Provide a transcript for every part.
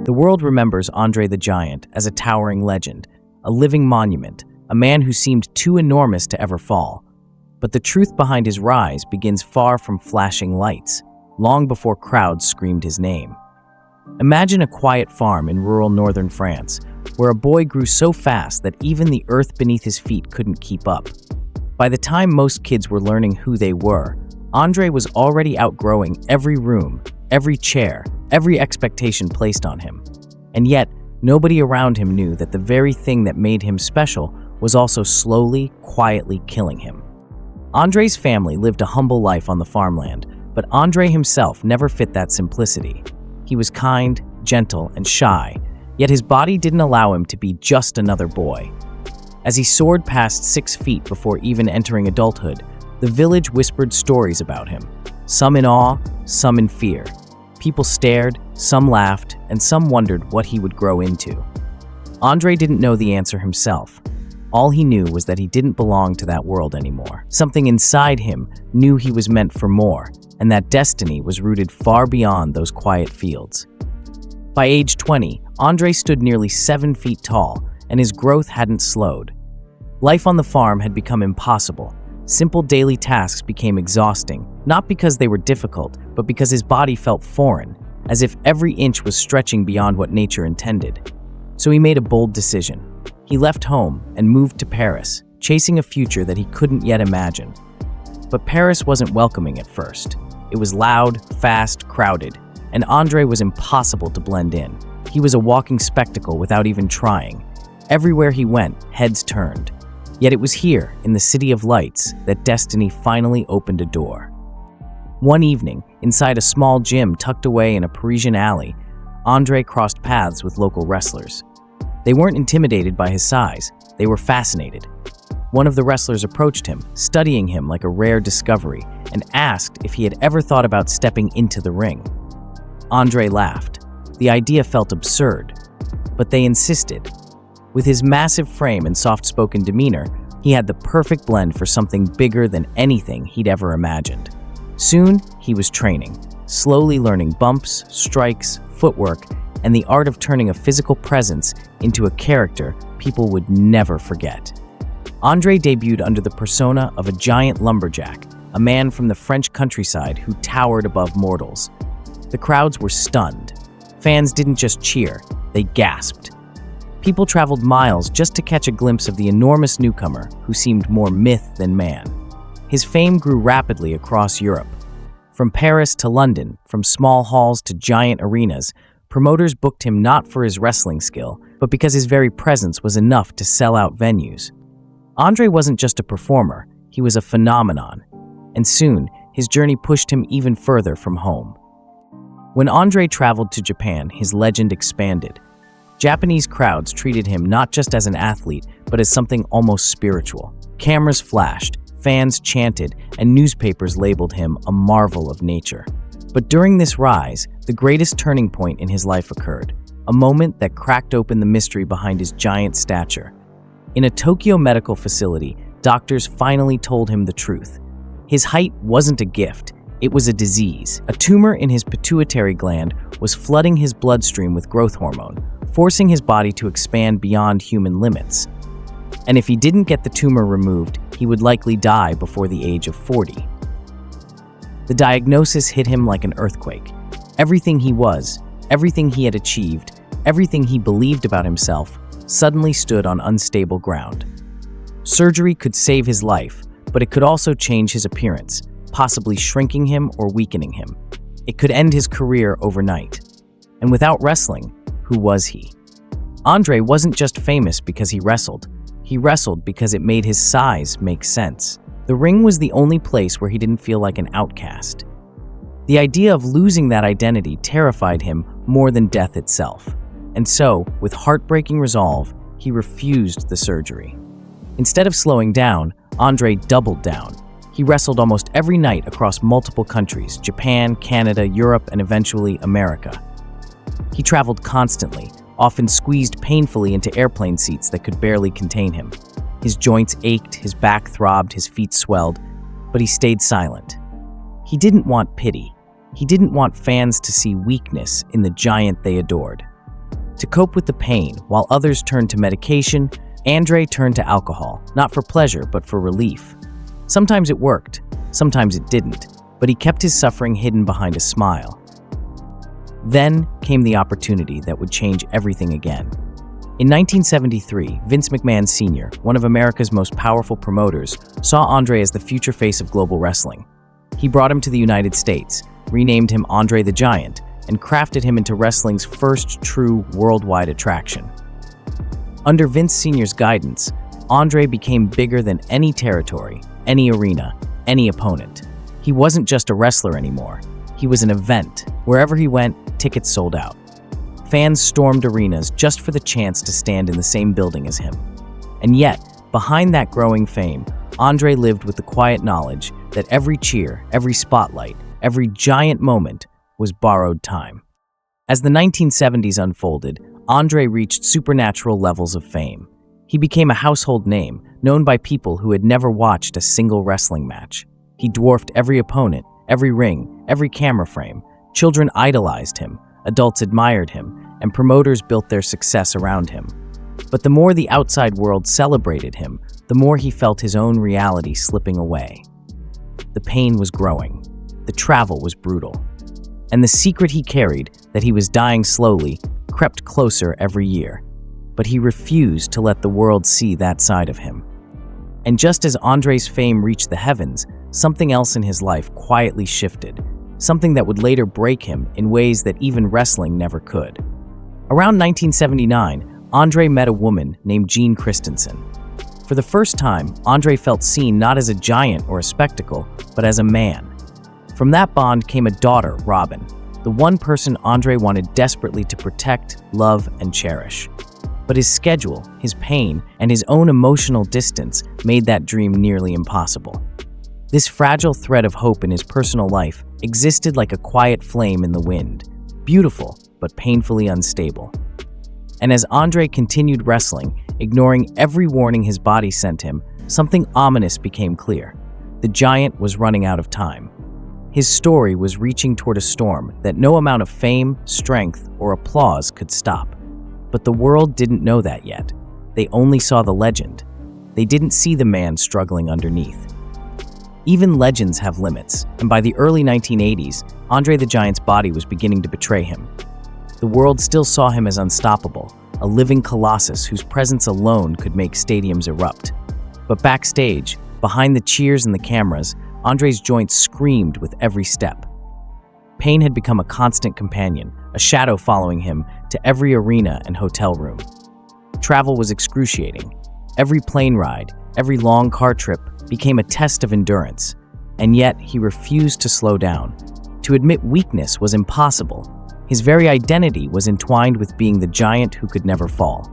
The world remembers Andre the Giant as a towering legend, a living monument, a man who seemed too enormous to ever fall. But the truth behind his rise begins far from flashing lights, long before crowds screamed his name. Imagine a quiet farm in rural northern France, where a boy grew so fast that even the earth beneath his feet couldn't keep up. By the time most kids were learning who they were, Andre was already outgrowing every room, every chair, every expectation placed on him. And yet, nobody around him knew that the very thing that made him special was also slowly, quietly killing him. Andre's family lived a humble life on the farmland, but Andre himself never fit that simplicity. He was kind, gentle, and shy, yet his body didn't allow him to be just another boy. As he soared past 6 feet before even entering adulthood, the village whispered stories about him, some in awe, some in fear. People stared, some laughed, and some wondered what he would grow into. Andre didn't know the answer himself. All he knew was that he didn't belong to that world anymore. Something inside him knew he was meant for more, and that destiny was rooted far beyond those quiet fields. By age 20, Andre stood nearly 7 feet tall, and his growth hadn't slowed. Life on the farm had become impossible. Simple daily tasks became exhausting, not because they were difficult, but because his body felt foreign, as if every inch was stretching beyond what nature intended. So he made a bold decision. He left home and moved to Paris, chasing a future that he couldn't yet imagine. But Paris wasn't welcoming at first. It was loud, fast, crowded, and Andre was impossible to blend in. He was a walking spectacle without even trying. Everywhere he went, heads turned. Yet it was here, in the City of Lights, that destiny finally opened a door. One evening, inside a small gym tucked away in a Parisian alley, Andre crossed paths with local wrestlers. They weren't intimidated by his size, they were fascinated. One of the wrestlers approached him, studying him like a rare discovery, and asked if he had ever thought about stepping into the ring. Andre laughed. The idea felt absurd, but they insisted. With his massive frame and soft-spoken demeanor, he had the perfect blend for something bigger than anything he'd ever imagined. Soon, he was training, slowly learning bumps, strikes, footwork, and the art of turning a physical presence into a character people would never forget. Andre debuted under the persona of a giant lumberjack, a man from the French countryside who towered above mortals. The crowds were stunned. Fans didn't just cheer, they gasped. People traveled miles just to catch a glimpse of the enormous newcomer who seemed more myth than man. His fame grew rapidly across Europe. From Paris to London, from small halls to giant arenas, promoters booked him not for his wrestling skill, but because his very presence was enough to sell out venues. Andre wasn't just a performer, he was a phenomenon. And soon, his journey pushed him even further from home. When Andre traveled to Japan, his legend expanded. Japanese crowds treated him not just as an athlete, but as something almost spiritual. Cameras flashed, fans chanted, and newspapers labeled him a marvel of nature. But during this rise, the greatest turning point in his life occurred, a moment that cracked open the mystery behind his giant stature. In a Tokyo medical facility, doctors finally told him the truth. His height wasn't a gift, it was a disease. A tumor in his pituitary gland was flooding his bloodstream with growth hormone, forcing his body to expand beyond human limits. And if he didn't get the tumor removed, he would likely die before the age of 40. The diagnosis hit him like an earthquake. Everything he was, everything he had achieved, everything he believed about himself, suddenly stood on unstable ground. Surgery could save his life, but it could also change his appearance, possibly shrinking him or weakening him. It could end his career overnight. And without wrestling, who was he? Andre wasn't just famous because he wrestled because it made his size make sense. The ring was the only place where he didn't feel like an outcast. The idea of losing that identity terrified him more than death itself. And so, with heartbreaking resolve, he refused the surgery. Instead of slowing down, Andre doubled down. He wrestled almost every night across multiple countries: Japan, Canada, Europe, and eventually America. He traveled constantly, often squeezed painfully into airplane seats that could barely contain him. His joints ached, his back throbbed, his feet swelled, but he stayed silent. He didn't want pity. He didn't want fans to see weakness in the giant they adored. To cope with the pain, while others turned to medication, Andre turned to alcohol, not for pleasure, but for relief. Sometimes it worked, sometimes it didn't, but he kept his suffering hidden behind a smile. Then came the opportunity that would change everything again. In 1973, Vince McMahon Sr., one of America's most powerful promoters, saw Andre as the future face of global wrestling. He brought him to the United States, renamed him Andre the Giant, and crafted him into wrestling's first true worldwide attraction. Under Vince Sr.'s guidance, Andre became bigger than any territory, any arena, any opponent. He wasn't just a wrestler anymore. He was an event. Wherever he went, tickets sold out. Fans stormed arenas just for the chance to stand in the same building as him. And yet, behind that growing fame, Andre lived with the quiet knowledge that every cheer, every spotlight, every giant moment was borrowed time. As the 1970s unfolded, Andre reached supernatural levels of fame. He became a household name, known by people who had never watched a single wrestling match. He dwarfed every opponent, every ring, every camera frame. Children idolized him, adults admired him, and promoters built their success around him. But the more the outside world celebrated him, the more he felt his own reality slipping away. The pain was growing. The travel was brutal. And the secret he carried, that he was dying slowly, crept closer every year. But he refused to let the world see that side of him. And just as Andre's fame reached the heavens, something else in his life quietly shifted, something that would later break him in ways that even wrestling never could. Around 1979, Andre met a woman named Jean Christensen. For the first time, Andre felt seen not as a giant or a spectacle, but as a man. From that bond came a daughter, Robin, the one person Andre wanted desperately to protect, love, and cherish. But his schedule, his pain, and his own emotional distance made that dream nearly impossible. This fragile thread of hope in his personal life existed like a quiet flame in the wind, beautiful but painfully unstable. And as Andre continued wrestling, ignoring every warning his body sent him, something ominous became clear. The giant was running out of time. His story was reaching toward a storm that no amount of fame, strength, or applause could stop. But the world didn't know that yet. They only saw the legend. They didn't see the man struggling underneath. Even legends have limits, and by the early 1980s, Andre the Giant's body was beginning to betray him. The world still saw him as unstoppable, a living colossus whose presence alone could make stadiums erupt. But backstage, behind the cheers and the cameras, Andre's joints screamed with every step. Pain had become a constant companion, a shadow following him to every arena and hotel room. Travel was excruciating. Every plane ride, every long car trip became a test of endurance, and yet he refused to slow down. To admit weakness was impossible. His very identity was entwined with being the giant who could never fall.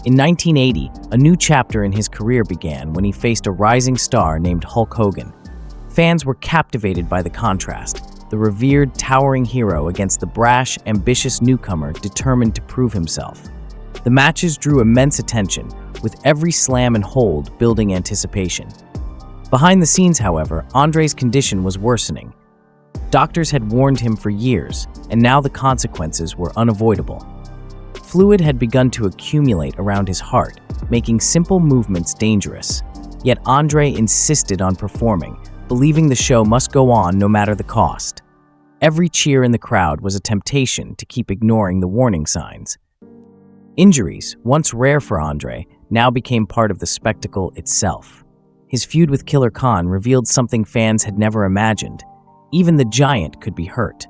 In 1980, a new chapter in his career began when he faced a rising star named Hulk Hogan. Fans were captivated by the contrast, the revered, towering hero against the brash, ambitious newcomer determined to prove himself. The matches drew immense attention, with every slam and hold building anticipation. Behind the scenes, however, Andre's condition was worsening. Doctors had warned him for years, and now the consequences were unavoidable. Fluid had begun to accumulate around his heart, making simple movements dangerous. Yet Andre insisted on performing, believing the show must go on no matter the cost. Every cheer in the crowd was a temptation to keep ignoring the warning signs. Injuries, once rare for Andre, now became part of the spectacle itself. His feud with Killer Khan revealed something fans had never imagined. Even the giant could be hurt.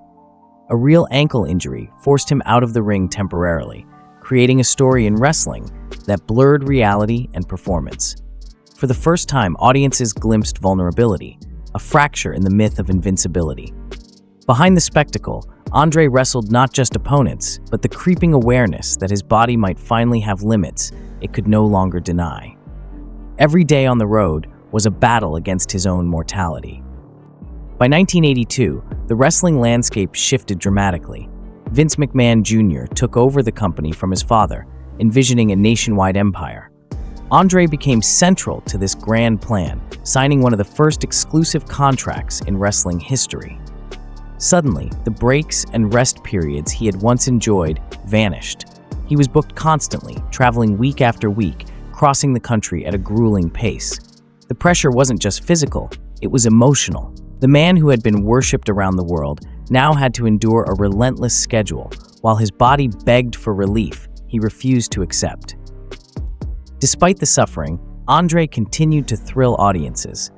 A real ankle injury forced him out of the ring temporarily, creating a story in wrestling that blurred reality and performance. For the first time, audiences glimpsed vulnerability, a fracture in the myth of invincibility. Behind the spectacle, Andre wrestled not just opponents, but the creeping awareness that his body might finally have limits it could no longer deny. Every day on the road was a battle against his own mortality. By 1982, the wrestling landscape shifted dramatically. Vince McMahon Jr. took over the company from his father, envisioning a nationwide empire. Andre became central to this grand plan, signing one of the first exclusive contracts in wrestling history. Suddenly, the breaks and rest periods he had once enjoyed vanished. He was booked constantly, traveling week after week, crossing the country at a grueling pace. The pressure wasn't just physical, it was emotional. The man who had been worshipped around the world now had to endure a relentless schedule. While his body begged for relief, he refused to accept. Despite the suffering, Andre continued to thrill audiences.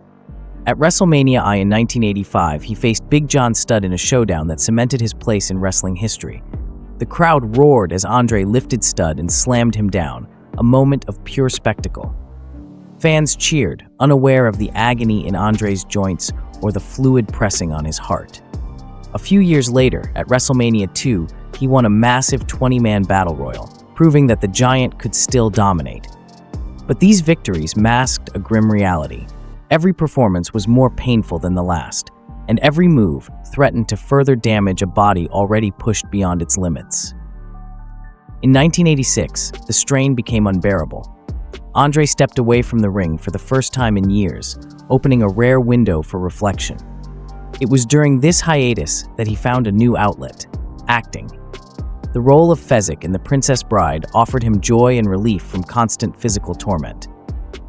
At WrestleMania I in 1985, he faced Big John Studd in a showdown that cemented his place in wrestling history. The crowd roared as Andre lifted Studd and slammed him down, a moment of pure spectacle. Fans cheered, unaware of the agony in Andre's joints or the fluid pressing on his heart. A few years later, at WrestleMania II, he won a massive 20-man battle royal, proving that the Giant could still dominate. But these victories masked a grim reality. Every performance was more painful than the last, and every move threatened to further damage a body already pushed beyond its limits. In 1986, the strain became unbearable. Andre stepped away from the ring for the first time in years, opening a rare window for reflection. It was during this hiatus that he found a new outlet: acting. The role of Fezzik in The Princess Bride offered him joy and relief from constant physical torment.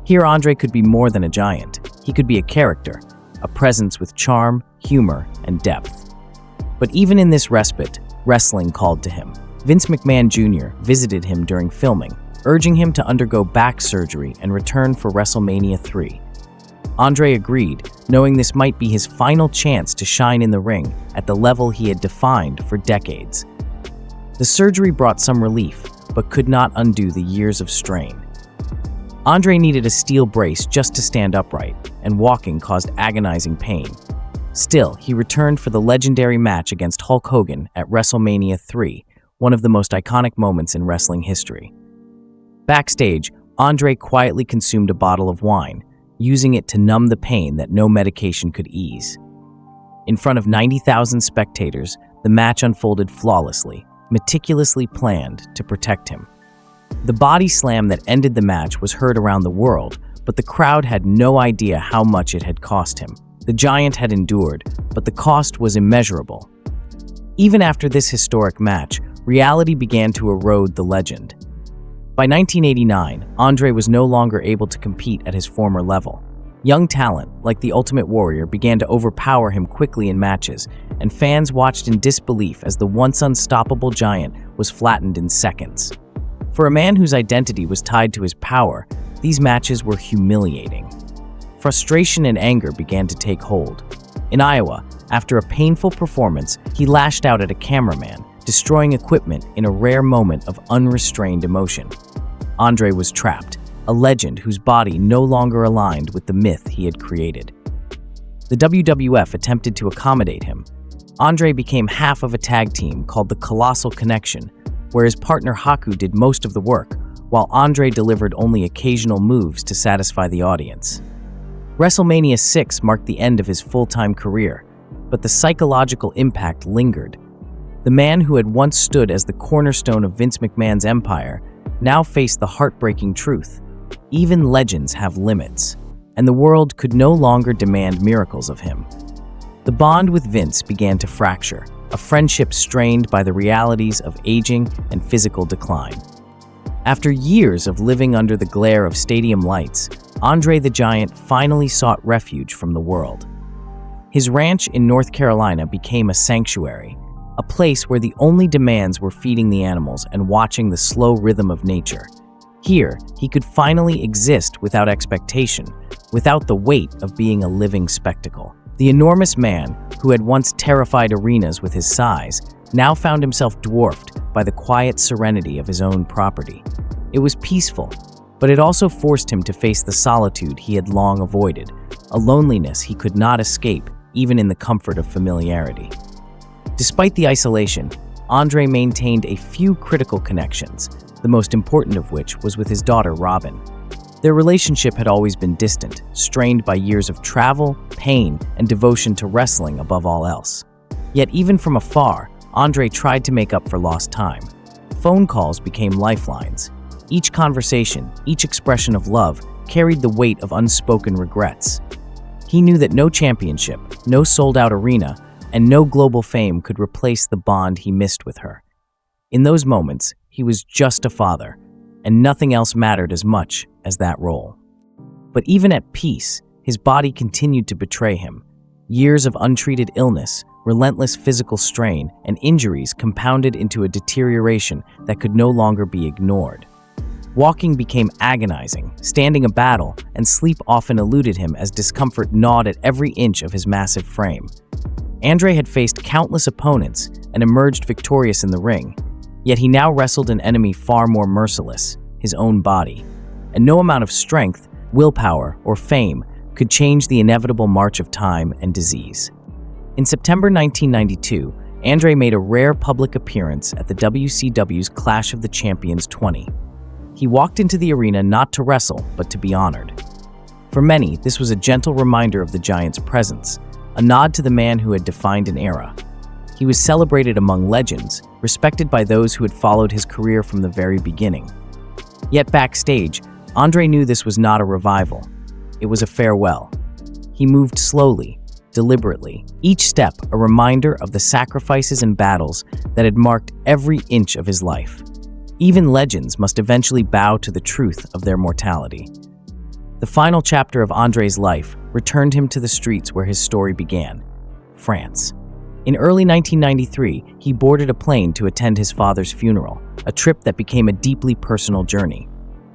Here, Andre could be more than a giant. He could be a character, a presence with charm, humor, and depth. But even in this respite, wrestling called to him. Vince McMahon Jr. visited him during filming, urging him to undergo back surgery and return for WrestleMania III. Andre agreed, knowing this might be his final chance to shine in the ring at the level he had defined for decades. The surgery brought some relief, but could not undo the years of strain. Andre needed a steel brace just to stand upright, and walking caused agonizing pain. Still, he returned for the legendary match against Hulk Hogan at WrestleMania III, one of the most iconic moments in wrestling history. Backstage, Andre quietly consumed a bottle of wine, using it to numb the pain that no medication could ease. In front of 90,000 spectators, the match unfolded flawlessly, meticulously planned to protect him. The body slam that ended the match was heard around the world, but the crowd had no idea how much it had cost him. The Giant had endured, but the cost was immeasurable. Even after this historic match, reality began to erode the legend. By 1989, Andre was no longer able to compete at his former level. Young talent, like the Ultimate Warrior, began to overpower him quickly in matches, and fans watched in disbelief as the once unstoppable Giant was flattened in seconds. For a man whose identity was tied to his power, these matches were humiliating. Frustration and anger began to take hold. In Iowa, after a painful performance, he lashed out at a cameraman, destroying equipment in a rare moment of unrestrained emotion. Andre was trapped, a legend whose body no longer aligned with the myth he had created. The WWF attempted to accommodate him. Andre became half of a tag team called the Colossal Connection, where his partner Haku did most of the work, while Andre delivered only occasional moves to satisfy the audience. WrestleMania VI marked the end of his full-time career, but the psychological impact lingered. The man who had once stood as the cornerstone of Vince McMahon's empire now faced the heartbreaking truth: even legends have limits, and the world could no longer demand miracles of him. The bond with Vince began to fracture, a friendship strained by the realities of aging and physical decline. After years of living under the glare of stadium lights, Andre the Giant finally sought refuge from the world. His ranch in North Carolina became a sanctuary, a place where the only demands were feeding the animals and watching the slow rhythm of nature. Here, he could finally exist without expectation, without the weight of being a living spectacle. The enormous man, who had once terrified arenas with his size, now found himself dwarfed by the quiet serenity of his own property. It was peaceful, but it also forced him to face the solitude he had long avoided, a loneliness he could not escape even in the comfort of familiarity. Despite the isolation, Andre maintained a few critical connections, the most important of which was with his daughter Robin. Their relationship had always been distant, strained by years of travel, pain, and devotion to wrestling above all else. Yet even from afar, Andre tried to make up for lost time. Phone calls became lifelines. Each conversation, each expression of love, carried the weight of unspoken regrets. He knew that no championship, no sold-out arena, and no global fame could replace the bond he missed with her. In those moments, he was just a father, and nothing else mattered as much as that role. But even at peace, his body continued to betray him. Years of untreated illness, relentless physical strain, and injuries compounded into a deterioration that could no longer be ignored. Walking became agonizing, standing a battle, and sleep often eluded him as discomfort gnawed at every inch of his massive frame. Andre had faced countless opponents and emerged victorious in the ring, yet he now wrestled an enemy far more merciless, his own body. And no amount of strength, willpower, or fame could change the inevitable march of time and disease. In September 1992, Andre made a rare public appearance at the WCW's Clash of the Champions 20. He walked into the arena not to wrestle, but to be honored. For many, this was a gentle reminder of the Giant's presence, a nod to the man who had defined an era. He was celebrated among legends, respected by those who had followed his career from the very beginning. Yet backstage, Andre knew this was not a revival. It was a farewell. He moved slowly, deliberately, each step a reminder of the sacrifices and battles that had marked every inch of his life. Even legends must eventually bow to the truth of their mortality. The final chapter of Andre's life returned him to the streets where his story began, France. In early 1993, he boarded a plane to attend his father's funeral, a trip that became a deeply personal journey.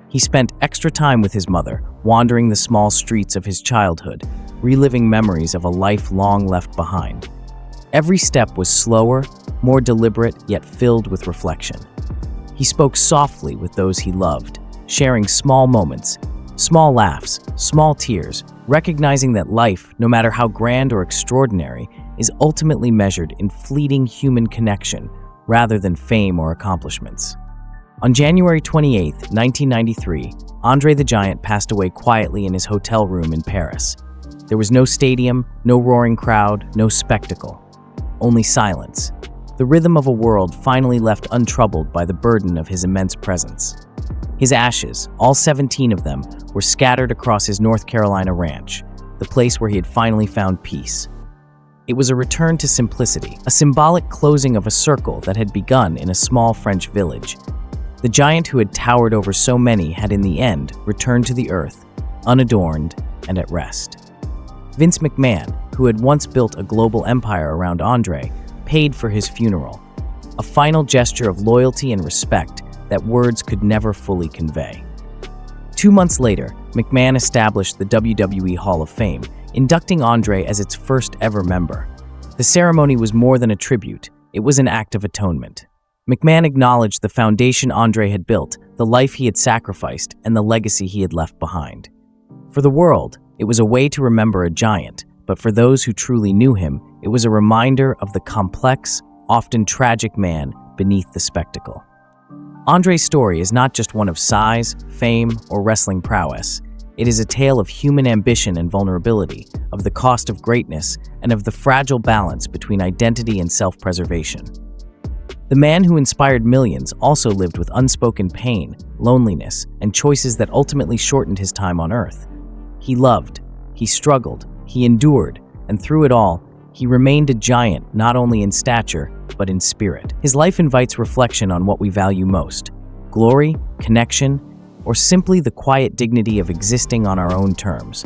He spent extra time with his mother, wandering the small streets of his childhood, reliving memories of a life long left behind. Every step was slower, more deliberate, yet filled with reflection. He spoke softly with those he loved, sharing small moments, small laughs, small tears, recognizing that life, no matter how grand or extraordinary, is ultimately measured in fleeting human connection rather than fame or accomplishments. On January 28, 1993, Andre the Giant passed away quietly in his hotel room in Paris. There was no stadium, no roaring crowd, no spectacle, only silence. The rhythm of a world finally left untroubled by the burden of his immense presence. His ashes, all 17 of them, were scattered across his North Carolina ranch, the place where he had finally found peace. It was a return to simplicity, a symbolic closing of a circle that had begun in a small French village. The giant who had towered over so many had in the end returned to the earth, unadorned and at rest. Vince McMahon, who had once built a global empire around Andre, paid for his funeral, a final gesture of loyalty and respect that words could never fully convey. 2 months later, McMahon established the WWE Hall of Fame, inducting Andre as its first ever member. The ceremony was more than a tribute, it was an act of atonement. McMahon acknowledged the foundation Andre had built, the life he had sacrificed, and the legacy he had left behind. For the world, it was a way to remember a giant, but for those who truly knew him, it was a reminder of the complex, often tragic man beneath the spectacle. Andre's story is not just one of size, fame, or wrestling prowess. It is a tale of human ambition and vulnerability, of the cost of greatness, and of the fragile balance between identity and self-preservation. The man who inspired millions also lived with unspoken pain, loneliness, and choices that ultimately shortened his time on Earth. He loved, he struggled, he endured, and through it all, he remained a giant not only in stature, but in spirit. His life invites reflection on what we value most: glory, connection, or simply the quiet dignity of existing on our own terms.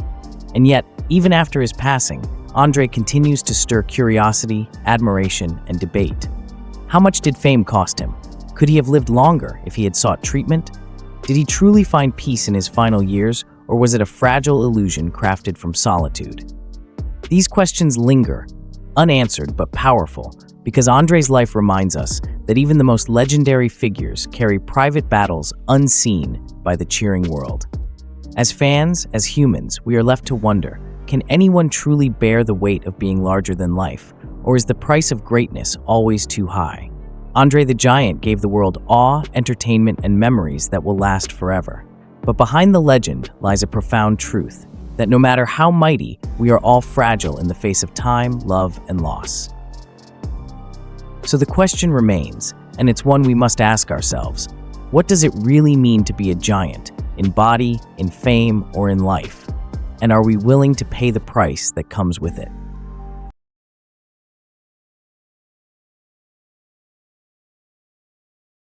And yet, even after his passing, Andre continues to stir curiosity, admiration, and debate. How much did fame cost him? Could he have lived longer if he had sought treatment? Did he truly find peace in his final years, or was it a fragile illusion crafted from solitude? These questions linger, unanswered but powerful, because Andre's life reminds us that even the most legendary figures carry private battles unseen by the cheering world. As fans, as humans, we are left to wonder, can anyone truly bear the weight of being larger than life, or is the price of greatness always too high? Andre the Giant gave the world awe, entertainment, and memories that will last forever. But behind the legend lies a profound truth, that no matter how mighty, we are all fragile in the face of time, love, and loss. So the question remains, and it's one we must ask ourselves: what does it really mean to be a giant, in body, in fame, or in life? And are we willing to pay the price that comes with it?